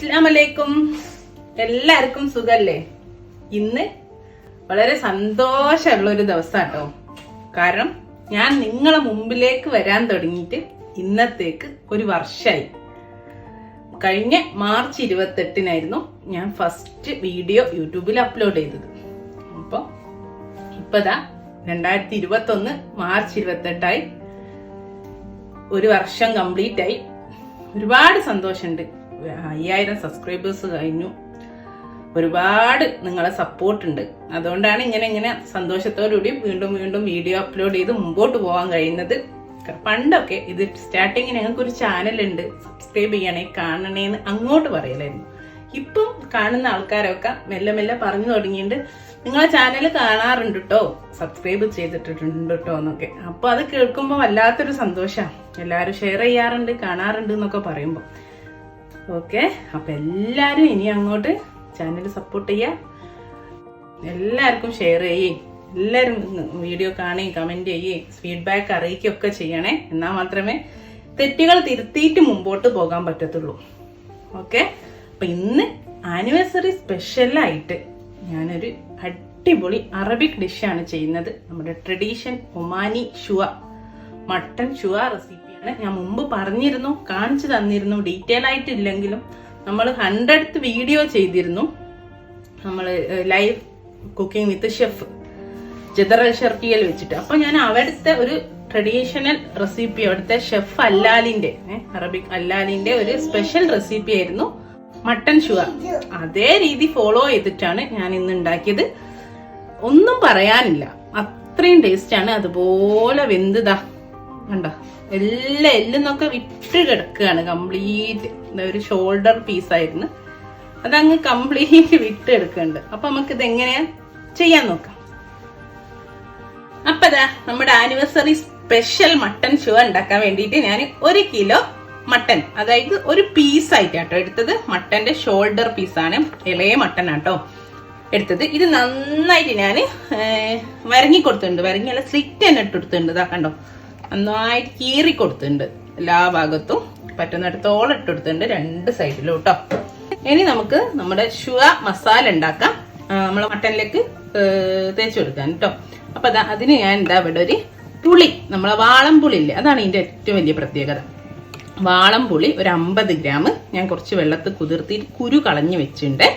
അസ്സലാമലൈക്കും. എല്ലാവർക്കും സുഖല്ലേ? ഇന്ന് വളരെ സന്തോഷമുള്ള ഒരു ദിവസാട്ടോ. കാരണം ഞാൻ നിങ്ങളെ മുമ്പിലേക്ക് വരാൻ തുടങ്ങിയിട്ട് ഇന്നത്തേക്ക് ഒരു വർഷമായി. കഴിഞ്ഞ മാർച്ച് 28-നായിരുന്നു ഞാൻ ഫസ്റ്റ് വീഡിയോ യൂട്യൂബിൽ അപ്ലോഡ് ചെയ്തത്. അപ്പൊ ഇപ്പതാ 2021 മാർച്ച് 28 ഒരു വർഷം കംപ്ലീറ്റ് ആയി. ഒരുപാട് സന്തോഷമുണ്ട്. 5000 സബ്സ്ക്രൈബേഴ്സ് കഴിഞ്ഞു. ഒരുപാട് നിങ്ങളെ സപ്പോർട്ട് ഉണ്ട്. അതുകൊണ്ടാണ് ഇങ്ങനെ സന്തോഷത്തോടുകൂടി വീണ്ടും വീഡിയോ അപ്ലോഡ് ചെയ്ത് മുമ്പോട്ട് പോകാൻ കഴിയുന്നത്. പണ്ടൊക്കെ ഇത് സ്റ്റാർട്ടിങ് ഞങ്ങൾക്കൊരു ചാനലുണ്ട്, സബ്സ്ക്രൈബ് ചെയ്യണേ കാണണേന്ന് അങ്ങോട്ട് പറയലായിരുന്നു. ഇപ്പം കാണുന്ന ആൾക്കാരൊക്കെ മെല്ലെ പറഞ്ഞു തുടങ്ങിയിട്ട് നിങ്ങളെ ചാനൽ കാണാറുണ്ട് കേട്ടോ, സബ്സ്ക്രൈബ് ചെയ്തിട്ടുണ്ട് കേട്ടോ എന്നൊക്കെ. അപ്പൊ അത് കേൾക്കുമ്പോൾ വല്ലാത്തൊരു സന്തോഷമാണ്. എല്ലാവരും ഷെയർ ചെയ്യാറുണ്ട്, കാണാറുണ്ട് എന്നൊക്കെ പറയുമ്പോൾ. ഓക്കെ, അപ്പൊ എല്ലാരും ഇനി അങ്ങോട്ട് ചാനൽ സപ്പോർട്ട് ചെയ്യാം. എല്ലാവർക്കും ഷെയർ ചെയ്യേ, എല്ലാവരും വീഡിയോ കാണുകയും കമന്റ് ചെയ്യുകയും ഫീഡ്ബാക്ക് അറിയിക്കുകയൊക്കെ ചെയ്യണേ. എന്നാൽ മാത്രമേ തെറ്റുകൾ തിരുത്തിയിട്ട് മുമ്പോട്ട് പോകാൻ പറ്റത്തുള്ളൂ. ഓക്കെ, അപ്പൊ ഇന്ന് ആനിവേഴ്സറി സ്പെഷ്യലായിട്ട് ഞാനൊരു അടിപൊളി അറബിക് ഡിഷാണ് ചെയ്യുന്നത്. നമ്മുടെ ട്രഡീഷൻ ഒമാനി ഷുവ, മട്ടൺ ഷുവ റെസിപ്പിയാണ്. ഞാൻ മുമ്പ് പറഞ്ഞിരുന്നു, കാണിച്ചു തന്നിരുന്നു, ഡീറ്റെയിൽ ആയിട്ടില്ലെങ്കിലും. നമ്മൾ 100th വീഡിയോ ചെയ്തിരുന്നു, നമ്മൾ ലൈവ് കുക്കിംഗ് വിത്ത് ഷെഫ് ജദറൽ ഷർക്കിയൽ വെച്ചിട്ട്. അപ്പൊ ഞാൻ അവിടുത്തെ ഒരു ട്രഡീഷണൽ റെസിപ്പി, അവിടുത്തെ ഷെഫ് അല്ലാലിന്റെ അറബിക് അല്ലാലിന്റെ ഒരു സ്പെഷ്യൽ റെസിപ്പി ആയിരുന്നു മട്ടൺ ഷുവ. അതേ രീതി ഫോളോ ചെയ്തിട്ടാണ് ഞാൻ ഇന്ന് ഉണ്ടാക്കിയത്. ഒന്നും പറയാനില്ല, അത്രയും ടേസ്റ്റ് ആണ്. അതുപോലെ വെന്തതാ കണ്ടോ, എല്ലിന്നൊക്കെ വിട്ട് കിടക്കുകയാണ് കംപ്ലീറ്റ്. ഒരു ഷോൾഡർ പീസായിരുന്നു, അതങ്ങ് കംപ്ലീറ്റ് വിട്ട് എടുക്കുന്നുണ്ട്. അപ്പൊ നമുക്ക് ഇത് എങ്ങനെയാ ചെയ്യാൻ നോക്കാം. അപ്പൊ നമ്മുടെ ആനിവേഴ്സറി സ്പെഷ്യൽ മട്ടൺ ഷുവ ഉണ്ടാക്കാൻ വേണ്ടിയിട്ട് ഞാൻ 1 കിലോ മട്ടൺ, അതായത് ഒരു പീസായിട്ടാട്ടോ എടുത്തത്. മട്ടന്റെ ഷോൾഡർ പീസാണ്, ഇളയ മട്ടൺ ആട്ടോ എടുത്തത്. ഇത് നന്നായിട്ട് ഞാൻ വരങ്ങി കൊടുത്തിട്ടുണ്ട്. വരങ്ങിയല്ല, സ്ലിറ്റ് തന്നെ ഇട്ടെടുത്തിട്ടുണ്ട്. ഇതാ കണ്ടോ, നന്നായിട്ട് കീറി കൊടുത്തിട്ടുണ്ട്. എല്ലാ ഭാഗത്തും പറ്റുന്നിടത്തോളം ഇട്ടെടുത്തിട്ടുണ്ട്, 2 സൈഡിലും കേട്ടോ. ഇനി നമുക്ക് നമ്മുടെ ഷുവ മസാല ഉണ്ടാക്കാം, നമ്മളെ മട്ടനിലേക്ക് തേച്ച് കൊടുക്കാൻ കേട്ടോ. അപ്പൊ അതിന് ഞാൻ ഇവിടെ ഒരു പുളി, നമ്മളെ വാളംപുളി ഇല്ലേ, അതാണ് ഇതിന്റെ ഏറ്റവും വലിയ പ്രത്യേകത. വാളംപുളി ഒരു 50 ഗ്രാം ഞാൻ കുറച്ച് വെള്ളത്തിൽ കുതിർത്തിട്ട് കുരു കളഞ്ഞു വെച്ചിട്ടുണ്ട്.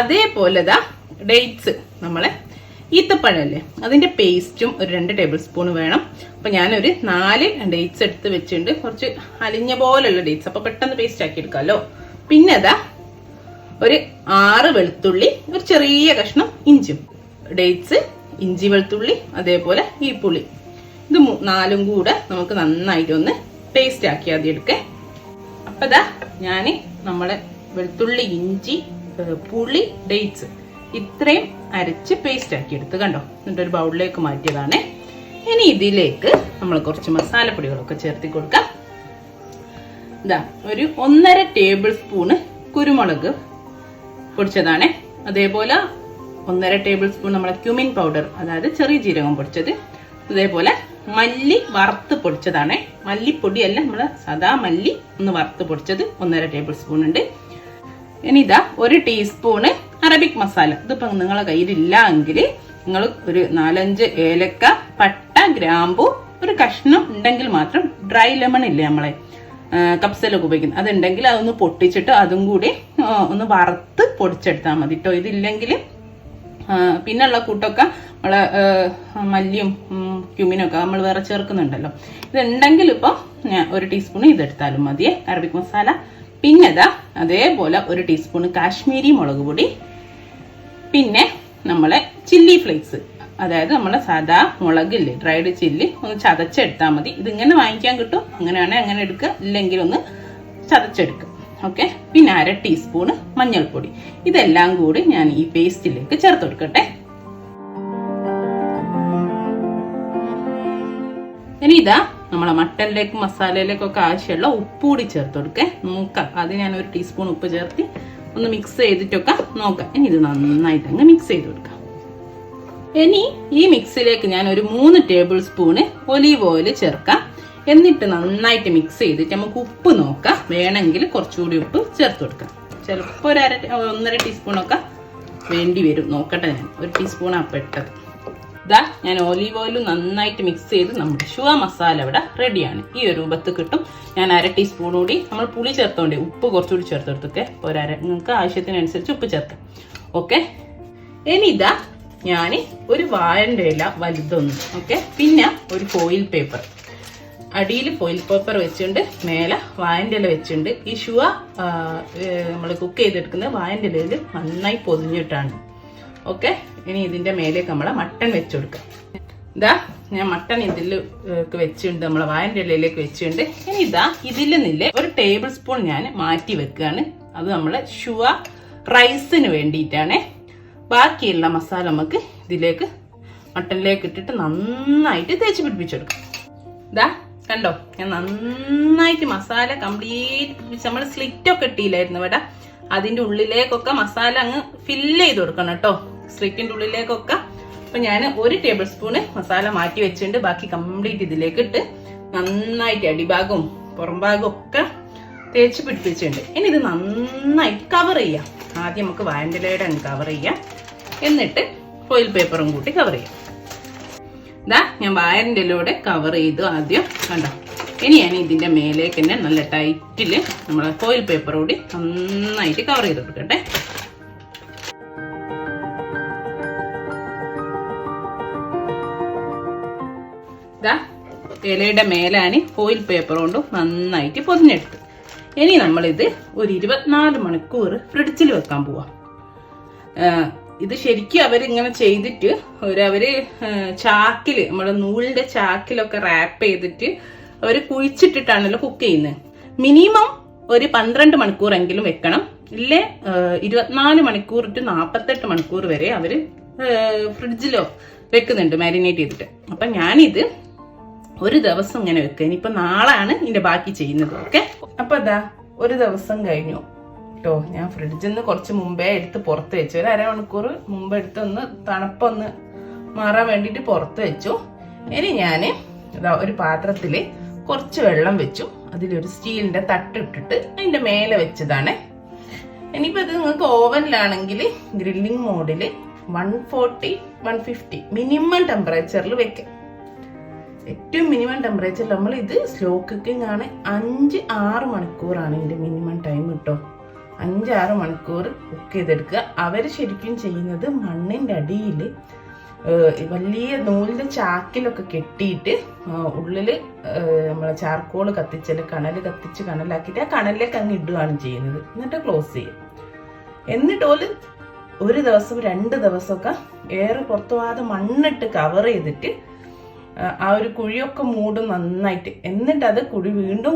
അതേപോലെ ഡേറ്റ്സ്, നമ്മളെ ഈത്തപ്പഴല്ലേ, അതിന്റെ പേസ്റ്റും ഒരു 2 ടേബിൾ സ്പൂൺ വേണം. അപ്പൊ ഞാനൊരു 4 ഡേറ്റ്സ് എടുത്ത് വെച്ചിട്ടുണ്ട്, കുറച്ച് അലിഞ്ഞ പോലുള്ള ഡേറ്റ്സ്, അപ്പൊ പെട്ടെന്ന് പേസ്റ്റ് ആക്കി എടുക്കാമല്ലോ. പിന്നെ ഒരു 6 വെളുത്തുള്ളി, ഒരു ചെറിയ കഷ്ണം ഇഞ്ചും, ഡേറ്റ്സ്, ഇഞ്ചി, വെളുത്തുള്ളി, അതേപോലെ ഈ പുളി, ഇത് 4ഉം കൂടെ നമുക്ക് നന്നായിട്ട് ഒന്ന് പേസ്റ്റ് ആക്കി ആദ്യം എടുക്കേ. അപ്പൊ ഞാന് നമ്മളെ വെളുത്തുള്ളി, ഇഞ്ചി, പുളി, ഡേറ്റ്സ് ഇത്രയും അരച്ച് പേസ്റ്റ് ആക്കി എടുത്ത് കണ്ടോ. എന്നിട്ട് ഒരു ബൗളിലേക്ക് മാറ്റിയതാണ്. ഇനി ഇതിലേക്ക് നമ്മൾ കുറച്ച് മസാലപ്പൊടികളൊക്കെ ചേർത്തി കൊടുക്കാം. ഒരു 1.5 ടേബിൾ സ്പൂണ് കുരുമുളക് പൊടിച്ചതാണ്. അതേപോലെ 1.5 ടേബിൾ സ്പൂൺ നമ്മളെ ക്യുമിൻ പൗഡർ, അതായത് ചെറിയ ജീരകം പൊടിച്ചത്. അതേപോലെ മല്ലി വറുത്ത് പൊടിച്ചതാണ്, മല്ലിപ്പൊടിയല്ല, നമ്മളെ സാദാ മല്ലി ഒന്ന് വറുത്ത് പൊടിച്ചത് 1.5 ടേബിൾ സ്പൂൺ ഉണ്ട്. ഇനി 1 ടീസ്പൂണ് അറബിക് മസാല. ഇതിപ്പോ നിങ്ങളെ കയ്യിലില്ല എങ്കിൽ നിങ്ങൾ ഒരു 4-5 ഏലക്ക, പട്ട, ഗ്രാമ്പു, ഒരു കഷ്ണം ഉണ്ടെങ്കിൽ മാത്രം ഡ്രൈ ലെമൺ ഇല്ലേ നമ്മളെ കപ്സലൊക്കെ ഉപയോഗിക്കുന്നത്, അതുണ്ടെങ്കിൽ അതൊന്ന് പൊട്ടിച്ചിട്ട് അതും കൂടി ഒന്ന് വറുത്ത് പൊടിച്ചെടുത്താൽ മതി കേട്ടോ. ഇതില്ലെങ്കിൽ പിന്നെയുള്ള കൂട്ടൊക്കെ നമ്മളെ മല്ലിയും ക്യുമിനൊക്കെ നമ്മൾ വേറെ ചേർക്കുന്നുണ്ടല്ലോ. ഇതുണ്ടെങ്കിൽ ഇപ്പം ഞാൻ 1 ടീസ്പൂൺ ഇതെടുത്താലും മതിയേ, അറബിക് മസാല. പിന്നെ അതേപോലെ 1 ടീസ്പൂൺ കാശ്മീരി മുളക് പൊടി, പിന്നെ നമ്മളെ ചില്ലി ഫ്ലേക്സ്, അതായത് നമ്മളെ സാധാ മുളകില്ലേ, ഡ്രൈഡ് ചില്ലി, ഒന്ന് ചതച്ചെടുത്താൽ മതി. ഇതിങ്ങനെ വാങ്ങിക്കാൻ കിട്ടും, അങ്ങനെയാണെങ്കിൽ അങ്ങനെ എടുക്കുക, ഇല്ലെങ്കിൽ ഒന്ന് ചതച്ചെടുക്കുക. ഓക്കെ, പിന്നെ 1/2 ടീസ്പൂണ് മഞ്ഞൾപ്പൊടി. ഇതെല്ലാം കൂടി ഞാൻ ഈ പേസ്റ്റിലേക്ക് ചേർത്ത് കൊടുക്കട്ടെ. ഇനി നമ്മളെ മട്ടനിലേക്കും മസാലയിലേക്കൊക്കെ ആവശ്യമുള്ള ഉപ്പ് കൂടി ചേർത്ത് കൊടുക്കേ. നോക്കാം, അത് ഞാൻ 1 ടീസ്പൂൺ ഉപ്പ് ചേർത്ത് ഒന്ന് മിക്സ് ചെയ്തിട്ടൊക്കെ നോക്കാം. ഇനി ഇത് നന്നായിട്ട് അങ്ങ് മിക്സ് ചെയ്ത് കൊടുക്കാം. ഇനി ഈ മിക്സിലേക്ക് ഞാൻ ഒരു 3 ടേബിൾ സ്പൂണ് ഒലീവ് ഓയിൽ ചേർക്കാം. എന്നിട്ട് നന്നായിട്ട് മിക്സ് ചെയ്തിട്ട് നമുക്ക് ഉപ്പ് നോക്കാം, വേണമെങ്കിൽ കുറച്ചുകൂടി ഉപ്പ് ചേർത്ത് കൊടുക്കാം. ചിലപ്പോൾ ഒരു 1.5 ടീസ്പൂണൊക്കെ വേണ്ടി വരും. നോക്കട്ടെ, ഞാൻ 1 ടീസ്പൂണാണ് പെട്ടത്. ഇതാ ഞാൻ ഒലീവ് ഓയിൽ നന്നായിട്ട് മിക്സ് ചെയ്ത് നമ്മുടെ ഷുവ മസാല ഇവിടെ റെഡിയാണ്. ഈ ഒരു രൂപത്തിൽ കിട്ടും. ഞാൻ 1/2 ടീസ്പൂൺ കൂടി നമ്മൾ പുളി ചേർത്തോണ്ടേ ഉപ്പ് കുറച്ചുകൂടി ചേർത്തെടുത്തൊക്കെ നിങ്ങൾക്ക് ആവശ്യത്തിനനുസരിച്ച് ഉപ്പ് ചേർക്കാം. ഓക്കെ, ഇനി ഇതാ ഞാൻ ഒരു വാഴൻ്റെ ഇല വലുതൊന്ന്, ഓക്കെ, പിന്നെ ഒരു ഫോയിൽ പേപ്പർ, അടിയിൽ ഫോയിൽ പേപ്പർ വെച്ചിട്ടുണ്ട്, മേലെ വാഴൻ്റെ ഇല വെച്ചിട്ടുണ്ട്. ഈ ഷുവ നമ്മൾ കുക്ക് ചെയ്തെടുക്കുന്നത് വാഴൻ്റെ ഇലയിൽ നന്നായി പൊതിഞ്ഞിട്ടാണ്. ഓക്കെ, ഇനി ഇതിൻ്റെ മേലേക്ക് നമ്മളെ മട്ടൺ വെച്ച് കൊടുക്കാം. ഇതാ ഞാൻ മട്ടൺ ഇതിൽ വെച്ചിട്ടുണ്ട്, നമ്മളെ വാഴൻ്റെ ഇലയിലേക്ക് വെച്ചിട്ടുണ്ട്. ഇനി ഇതാ ഇതിൽ നിന്നില്ലേ 1 ടേബിൾ സ്പൂൺ ഞാൻ മാറ്റി വെക്കുകയാണ്. അത് നമ്മളെ ഷുവ റൈസിന് വേണ്ടിയിട്ടാണ്. ബാക്കിയുള്ള മസാല നമുക്ക് ഇതിലേക്ക് മട്ടണിലേക്ക് ഇട്ടിട്ട് നന്നായിട്ട് തേച്ച് പിടിപ്പിച്ചെടുക്കാം. ഇതാ കണ്ടോ, ഞാൻ നന്നായിട്ട് മസാല കംപ്ലീറ്റ് നമ്മൾ സ്ലിറ്റൊക്കെ ഇട്ടില്ലായിരുന്നു ഇവിടെ, അതിൻ്റെ ഉള്ളിലേക്കൊക്കെ മസാല അങ്ങ് ഫില്ല് ചെയ്ത് കൊടുക്കണം കേട്ടോ, സ്ലിറ്റിൻ്റെ ഉള്ളിലേക്കൊക്കെ. അപ്പൊ ഞാൻ 1 ടേബിൾ സ്പൂണ് മസാല മാറ്റി വെച്ചിട്ടുണ്ട്. ബാക്കി കംപ്ലീറ്റ് ഇതിലേക്ക് ഇട്ട് നന്നായിട്ട് അടിഭാഗവും പുറം ഭാഗവും ഒക്കെ തേച്ച് പിടിപ്പിച്ചിട്ടുണ്ട്. ഇനി ഇത് നന്നായിട്ട് കവർ ചെയ്യാം. ആദ്യം നമുക്ക് വാഴൻ്റെ അങ്ങ് കവർ ചെയ്യാം, എന്നിട്ട് ഫോയിൽ പേപ്പറും കൂട്ടി കവർ ചെയ്യാം. ഇതാ ഞാൻ വാഴൻ്റെ ഇലയോടെ കവർ ചെയ്തു ആദ്യം, കണ്ടോ. ഇനി ഞാൻ ഇതിൻ്റെ മേലേക്ക് തന്നെ നല്ല ടൈറ്റിൽ നമ്മളെ ഫോയിൽ പേപ്പർ കൂടി നന്നായിട്ട് കവർ ചെയ്ത് കൊടുക്കട്ടെ. ഇതാ ഇലയുടെ മേലാന് ഫോയിൽ പേപ്പർ കൊണ്ടും നന്നായിട്ട് പൊതിഞ്ഞെടുത്ത്. ഇനി നമ്മളിത് ഒരു 24 മണിക്കൂർ ഫ്രിഡ്ജിൽ വെക്കാൻ പോവാം. ഇത് ശരിക്കും അവരിങ്ങനെ ചെയ്തിട്ട് അവര് ചാക്കിൽ, നമ്മുടെ നൂലിന്റെ ചാക്കിലൊക്കെ റാപ്പ് ചെയ്തിട്ട് അവർ കുഴിച്ചിട്ടിട്ടാണല്ലോ കുക്ക് ചെയ്യുന്നത്. മിനിമം ഒരു 12 മണിക്കൂറെങ്കിലും വെക്കണം. ഇല്ലേ 24 മണിക്കൂർ ടു 48 മണിക്കൂർ വരെ അവര് ഫ്രിഡ്ജിലോ വെക്കുന്നുണ്ട് മാരിനേറ്റ് ചെയ്തിട്ട്. അപ്പൊ ഞാനിത് ഒരു ദിവസം ഇങ്ങനെ വെക്കുക. ഇനിയിപ്പോ നാളെയാണ് ഇതിന്റെ ബാക്കി ചെയ്യുന്നത്. ഓക്കെ, അപ്പൊ അതാ ഒരു ദിവസം കഴിഞ്ഞു കേട്ടോ. ഞാൻ ഫ്രിഡ്ജിൽ നിന്ന് കുറച്ച് മുമ്പേ എടുത്ത് പുറത്ത് വെച്ചു. ഒരു 1/2 മണിക്കൂർ മുമ്പ് എടുത്ത് ഒന്ന് തണുപ്പൊന്ന് മാറാൻ വേണ്ടിയിട്ട് പുറത്ത് വെച്ചു. ഇനി ഞാൻ ഒരു പാത്രത്തില് കുറച്ച് വെള്ളം വെച്ചു. അതിലൊരു സ്റ്റീലിന്റെ തട്ട് ഇട്ടിട്ട് അതിന്റെ മേലെ വെച്ചതാണ്. ഇനിയിപ്പോ ഇത് നിങ്ങൾക്ക് ഓവനിലാണെങ്കിൽ ഗ്രില്ലിംഗ് മോഡില് 140-150 മിനിമം ടെമ്പറേച്ചറിൽ വെക്കാം. ഏറ്റവും മിനിമം ടെമ്പറേച്ചറിൽ നമ്മൾ ഇത് സ്ലോ കുക്കിംഗ് ആണ്. 5-6 മണിക്കൂറാണ് ഇതിന്റെ മിനിമം ടൈം കേട്ടോ. 5-6 മണിക്കൂർ കുക്ക് ചെയ്തെടുക്കുക. അവര് ശരിക്കും ചെയ്യുന്നത് മണ്ണിന്റെ അടിയിൽ വലിയ നൂലിന്റെ ചാക്കിലൊക്കെ കെട്ടിയിട്ട് ഉള്ളില് നമ്മളെ ചാർക്കോള് കത്തിച്ചാല് കണലാക്കിയിട്ട് ആ കണലിലേക്ക് അങ്ങ് ഇടുകയാണ് ചെയ്യുന്നത്. എന്നിട്ട് ക്ലോസ് ചെയ്യും. എന്നിട്ട് ഒരു ദിവസം 2 ദിവസമൊക്കെ എയർ പുറത്തു പോകാതെ മണ്ണിട്ട് കവർ ചെയ്തിട്ട് ആ ഒരു കുഴിയൊക്കെ മൂടും നന്നായിട്ട്. എന്നിട്ട് അത് കുഴി വീണ്ടും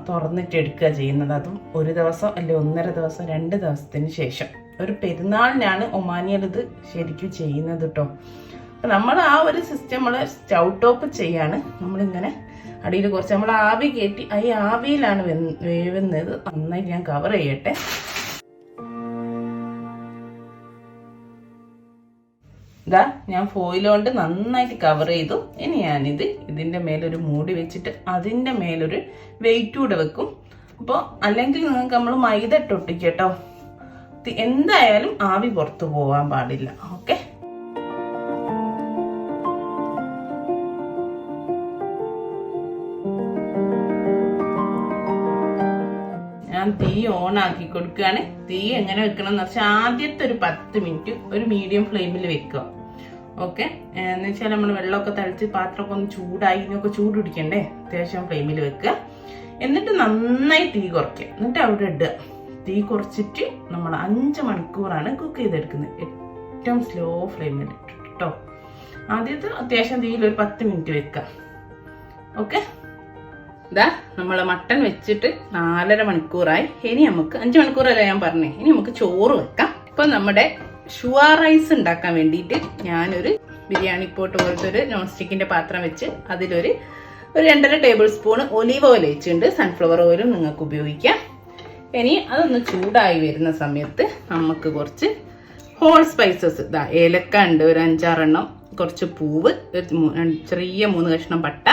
തുറന്നിട്ട് എടുക്കുക ചെയ്യുന്നത്. അതും ഒരു ദിവസം അല്ലെ 1.5 ദിവസം 2 ദിവസത്തിന് ശേഷം. ഒരു പെരുന്നാളിനാണ് ഒമാനിയൽ ഇത് ശരിക്കും ചെയ്യുന്നത് കേട്ടോ. അപ്പൊ നമ്മൾ ആ ഒരു സിസ്റ്റം നമ്മൾ സ്റ്റൗ ടോപ്പ് ചെയ്യാണ്. നമ്മളിങ്ങനെ അടിയിൽ കുറച്ച് നമ്മൾ ആവി കയറ്റി ഈ ആവിയിലാണ് വേവുന്നത്. നന്നായിട്ട് ഞാൻ കവർ ചെയ്യട്ടെ. ഇതാ ഞാൻ ഫോയിൽ കൊണ്ട് നന്നായിട്ട് കവർ ചെയ്തു. ഇനി ഞാനിത് ഇതിന്റെ മേലൊരു മൂടി വെച്ചിട്ട് അതിന്റെ മേലൊരു വെയിറ്റ് കൂടെ വെക്കും. അപ്പോൾ അല്ലെങ്കിൽ നിങ്ങൾക്ക് നമ്മൾ മൈദ ഇട്ടൊട്ടിക്കട്ടോ. എന്തായാലും ആവി പുറത്തു പോവാൻ പാടില്ല. ഓക്കെ, ഞാൻ തീ ഓൺ ആക്കി കൊടുക്കുകയാണ്. തീ എങ്ങനെ വെക്കണം എന്ന് വെച്ചാൽ ആദ്യത്തെ ഒരു 10 മിനിറ്റ് ഒരു മീഡിയം ഫ്ലെയിമിൽ വെക്കുക. ഓക്കെ, എന്ന് വെച്ചാൽ നമ്മൾ വെള്ളമൊക്കെ തളിച്ച് പാത്രമൊക്കെ ഒന്ന് ചൂടായി ഇതിനൊക്കെ ചൂട് പിടിക്കണ്ടേ, അത്യാവശ്യം ഫ്ലെയിമിൽ വെക്കുക. എന്നിട്ട് നന്നായി തീ കുറയ്ക്കുക. എന്നിട്ട് അവിടെ ഇടുക. തീ കുറച്ചിട്ട് നമ്മൾ 5 മണിക്കൂറാണ് കുക്ക് ചെയ്തെടുക്കുന്നത്. ഏറ്റവും സ്ലോ ഫ്ലെയിമിൽ ഇട്ടോ. ആദ്യത്തെ അത്യാവശ്യം തീയിൽ ഒരു 10 മിനിറ്റ് വെക്കുക. ഓക്കെ, ഇതാ നമ്മൾ മട്ടൺ വെച്ചിട്ട് 4.5 മണിക്കൂറായി. ഇനി നമുക്ക് 5 മണിക്കൂറല്ല ഞാൻ പറഞ്ഞേ. ഇനി നമുക്ക് ചോറ് വെക്കാം. ഇപ്പൊ നമ്മുടെ ഷുവ റൈസ് ഉണ്ടാക്കാൻ വേണ്ടിയിട്ട് ഞാനൊരു ബിരിയാണി പോട്ട് പോലത്തെ ഒരു നോൺ സ്റ്റിക്കിന്റെ പാത്രം വെച്ച് അതിലൊരു 2.5 ടേബിൾ സ്പൂൺ ഒലീവ് ഓയിൽ വെച്ചിട്ടുണ്ട്. സൺഫ്ലവർ ഓയിലും നിങ്ങൾക്ക് ഉപയോഗിക്കാം. ഇനി അതൊന്ന് ചൂടായി വരുന്ന സമയത്ത് നമുക്ക് കുറച്ച് ഹോൾ സ്പൈസസ്, ഇതാ ഏലക്ക ഉണ്ട് ഒരു 5-6 എണ്ണം, കുറച്ച് പൂവ്, ചെറിയ 3 കഷ്ണം പട്ട,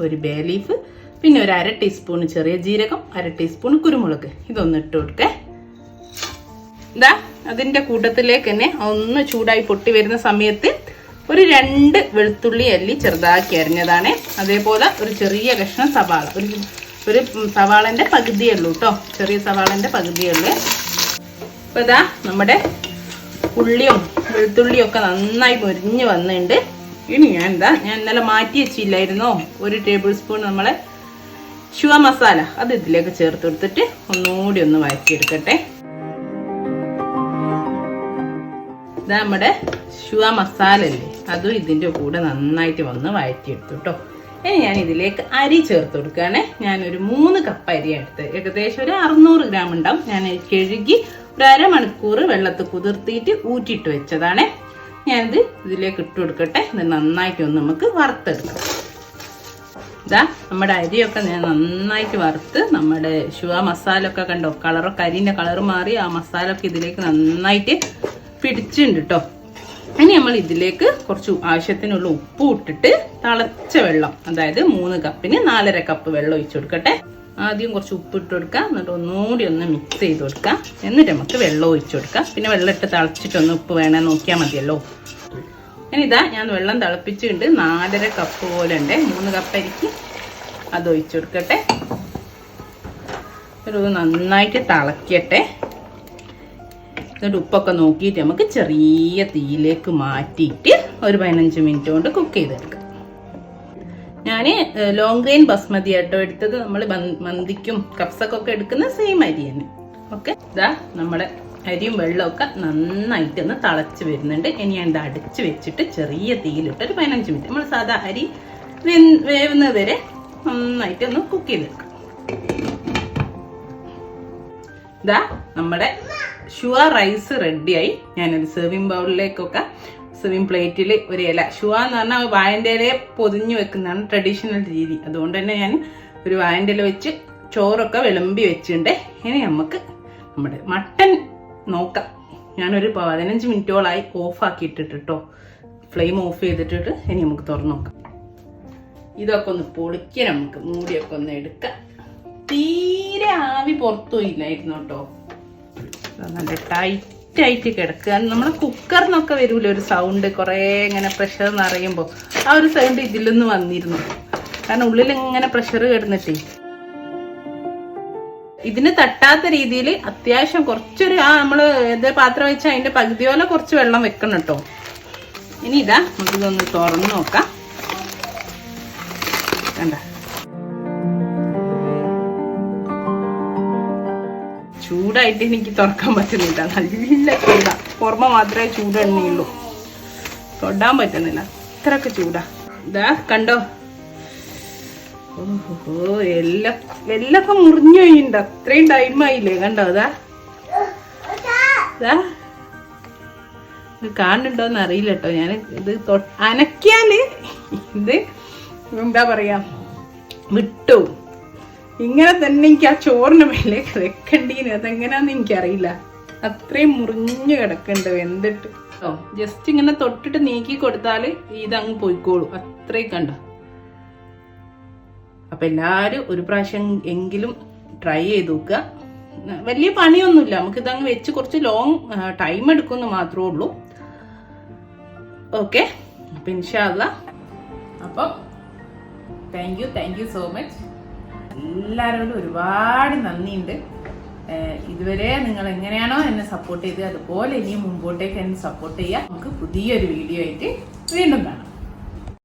ഒരു ബേ ലീഫ്, പിന്നെ ഒരു 1/2 ടീസ്പൂൺ ചെറിയ ജീരകം, 1/2 ടീസ്പൂൺ കുരുമുളക്, ഇതൊന്ന് ഇട്ട് കൊടുക്കേ. ഇതാ അതിന്റെ കൂട്ടത്തിലേക്ക് തന്നെ ഒന്ന് ചൂടായി പൊട്ടി വരുന്ന സമയത്ത് ഒരു 2 വെളുത്തുള്ളി അല്ലി ചെറുതാക്കി അരിഞ്ഞതാണ്. അതേപോലെ ഒരു ചെറിയ കഷ്ണം സവാള, ഒരു സവാളന്റെ പകുതിയേ ഉള്ളൂ കേട്ടോ, ചെറിയ സവാളന്റെ പകുതിയേ ഉള്ളൂ. അപ്പൊ ഇതാ നമ്മുടെ ഉള്ളിയും വെളുത്തുള്ളിയും ഒക്കെ നന്നായി മുരിഞ്ഞ് വന്നിട്ടുണ്ട്. ഇനി ഞാൻ ഇന്നലെ മാറ്റി വെച്ചില്ലായിരുന്നോ 1 ടേബിൾ സ്പൂൺ നമ്മളെ ഷുവ മസാല, അത് ഇതിലേക്ക് ചേർത്ത് കൊടുത്തിട്ട് ഒന്നുകൂടി ഒന്ന് വഴറ്റിയെടുക്കട്ടെ. ഇതാ നമ്മുടെ ഷുവ മസാല അല്ലേ, അതും ഇതിൻ്റെ കൂടെ നന്നായിട്ട് വന്ന് വഴറ്റിയെടുത്തു കേട്ടോ. ഇനി ഞാൻ ഇതിലേക്ക് അരി ചേർത്ത് കൊടുക്കുകയാണെ. ഞാനൊരു 3 കപ്പ് അരി എടുത്ത്, ഏകദേശം ഒരു 600 ഗ്രാം ഉണ്ടാവും. ഞാൻ കഴുകി ഒരു അരമണിക്കൂർ വെള്ളത്തിൽ കുതിർത്തിയിട്ട് ഊറ്റിയിട്ട് വെച്ചതാണ്. ഞാനിത് ഇതിലേക്ക് ഇട്ട് കൊടുക്കട്ടെ. ഇത് നന്നായിട്ട് ഒന്ന് നമുക്ക് വറുത്തെടുക്കാം. ഇതാ നമ്മുടെ അരിയൊക്കെ ഞാൻ നന്നായിട്ട് വറുത്ത്, നമ്മുടെ ഷുവ മസാല ഒക്കെ കണ്ടോ, കളറൊക്കെ അരിൻ്റെ കളർ മാറി ആ മസാല ഒക്കെ ഇതിലേക്ക് നന്നായിട്ട് പിടിച്ചിട്ടുണ്ട് കേട്ടോ. ഇനി നമ്മൾ ഇതിലേക്ക് കുറച്ച് ആവശ്യത്തിനുള്ള ഉപ്പ് ഇട്ടിട്ട് തിളച്ച വെള്ളം, അതായത് 3 കപ്പിന് 4.5 കപ്പ് വെള്ളം ഒഴിച്ചു കൊടുക്കട്ടെ. ആദ്യം കുറച്ച് ഉപ്പ് ഇട്ട് കൊടുക്കാം, എന്നിട്ട് ഒന്നുകൂടി ഒന്ന് മിക്സ് ചെയ്ത് കൊടുക്കാം. എന്നിട്ട് നമുക്ക് വെള്ളം ഒഴിച്ചു കൊടുക്കാം. പിന്നെ വെള്ളം ഇട്ട് തിളച്ചിട്ടൊന്ന് ഉപ്പ് വേണേ നോക്കിയാൽ മതിയല്ലോ. ഇനി ഇതാ ഞാൻ വെള്ളം തിളപ്പിച്ചിട്ടുണ്ട്. 4.5 കപ്പ് പോലെ ഉണ്ട്, 3 കപ്പ് അരിക്ക്. അത് ഒഴിച്ചു കൊടുക്കട്ടെ. ഒരു നന്നായിട്ട് തിളക്കട്ടെ. എന്നിട്ട് ഉപ്പൊക്കെ നോക്കിയിട്ട് നമുക്ക് ചെറിയ തീയിലേക്ക് മാറ്റിയിട്ട് ഒരു 15 മിനിറ്റ് കൊണ്ട് കുക്ക് ചെയ്തെടുക്കാം. ഞാൻ ലോങ് ഗ്രെയിൻ ബസ്മതി ആട്ടോ എടുത്തത്. നമ്മൾ മന്തിക്കും കപ്സക്കൊക്കെ എടുക്കുന്ന സെയിം അരി തന്നെ. ഓക്കെ, ഇതാ നമ്മുടെ അരിയും വെള്ളമൊക്കെ നന്നായിട്ട് ഒന്ന് തിളച്ച് വരുന്നുണ്ട്. ഇനി ഞാൻ ഇത് അടച്ച് വെച്ചിട്ട് ചെറിയ തീയിലിട്ട് ഒരു 15 മിനിറ്റ് നമ്മൾ സാധാ അരി വേവുന്നത് വരെ നന്നായിട്ട് ഒന്ന് കുക്ക് ചെയ്തെടുക്കാം. ഇതാ നമ്മുടെ ഷുവ റൈസ് റെഡിയായി. ഞാനൊരു സെർവിങ് ബൗളിലേക്കൊക്കെ, സെർവിങ് പ്ലേറ്റിൽ ഒരു ഇല, ഷുവ എന്ന് പറഞ്ഞാൽ വാഴൻ്റെ ഇല പൊതിഞ്ഞ് വെക്കുന്നതാണ് ട്രഡീഷണൽ രീതി. അതുകൊണ്ട് തന്നെ ഞാൻ ഒരു വാഴൻ്റെ ഇല വെച്ച് ചോറൊക്കെ വിളമ്പി വെച്ചിട്ടുണ്ട്. ഇനി നമുക്ക് നമ്മുടെ മട്ടൻ നോക്കാം. ഞാനൊരു 15 മിനിറ്റോളായി ഓഫാക്കിയിട്ടിട്ട് കേട്ടോ, ഫ്ലെയിം ഓഫ് ചെയ്തിട്ടിട്ട്. ഇനി നമുക്ക് തുറന്നു നോക്കാം. ഇതൊക്കെ ഒന്ന് പൊളിക്കുക, നമുക്ക് മൂടിയൊക്കെ ഒന്ന് എടുക്കാം. തീരെ ആവി പുറത്തു പോയില്ലായിരുന്നു കേട്ടോ, നല്ല ടൈറ്റായിട്ട് കിടക്കുക. നമ്മളെ കുക്കറിനൊക്കെ വരൂല ഒരു സൗണ്ട്, കുറേ ഇങ്ങനെ പ്രഷർ നിറയുമ്പോൾ ആ ഒരു സൗണ്ട് ഇതിലൊന്ന് വന്നിരുന്നു. കാരണം ഉള്ളിൽ ഇങ്ങനെ പ്രഷർ കിടന്നിട്ടേ ഇതിന് തട്ടാത്ത രീതിയിൽ അത്യാവശ്യം കുറച്ചൊരു നമ്മള് ഏത് പാത്രം വെച്ചാൽ അതിന്റെ പകുതിയോലെ കുറച്ച് വെള്ളം വെക്കണം കേട്ടോ. ഇനി ഇതാ നമുക്കിതൊന്ന് തുറന്നു നോക്കാം. കണ്ട, ചൂടായിട്ട് എനിക്ക് തുറക്കാൻ പറ്റുന്നില്ല, നല്ല ചൂടാ. പുറമെ മാത്രമേ ചൂടെണ്ണയുള്ളൂ, തൊടാൻ പറ്റുന്നില്ല, അത്രയൊക്കെ ചൂടാ. ഇതാ കണ്ടോ, ഓഹോ എല്ലൊക്കെ മുറിഞ്ഞു കഴിഞ്ഞിട്ടുണ്ട്. അത്രയും ടൈമായില്ലേ, കണ്ടോ. ഇതാ ഇത് കാണുന്നുണ്ടോന്ന് അറിയില്ല കേട്ടോ. ഞാൻ ഇത് അനക്കിയാല് ഇത് എന്താ പറയാ വിട്ടു. ഇങ്ങനെ തന്നെ എനിക്ക് ആ ചോറിന് മേലേക്ക് വെക്കണ്ടീന്, അതെങ്ങനാന്ന് എനിക്കറിയില്ല. അത്രയും മുറിഞ്ഞു കിടക്കണ്ട് വെന്തിട്ട്. ജസ്റ്റ് ഇങ്ങനെ തൊട്ടിട്ട് നീക്കി കൊടുത്താല് ഇതങ്ങ് പോയിക്കോളൂ, അത്രയും കണ്ട. അപ്പൊ എല്ലാരും ഒരു പ്രാവശ്യം എങ്കിലും ട്രൈ ചെയ്ത് നോക്കുക. വലിയ പണിയൊന്നുമില്ല, നമുക്ക് ഇതങ്ങ് വെച്ച് കുറച്ച് ലോങ് ടൈം എടുക്കുമെന്ന് മാത്രമേ ഉള്ളൂ. ഓക്കെ, അപ്പൊ ഇൻഷാ അല്ലാഹ്. അപ്പൊ താങ്ക് യു സോ മച്ച്. എല്ലാവരോടും ഒരുപാട് നന്ദിയുണ്ട്. ഇതുവരെ നിങ്ങൾ എങ്ങനെയാണോ എന്നെ സപ്പോർട്ട് ചെയ്ത് അതുപോലെ ഇനിയും മുമ്പോട്ടേക്ക് എന്നെ സപ്പോർട്ട് ചെയ്യുക. നമുക്ക് പുതിയൊരു വീഡിയോ ആയിട്ട് വീണ്ടും കാണാം.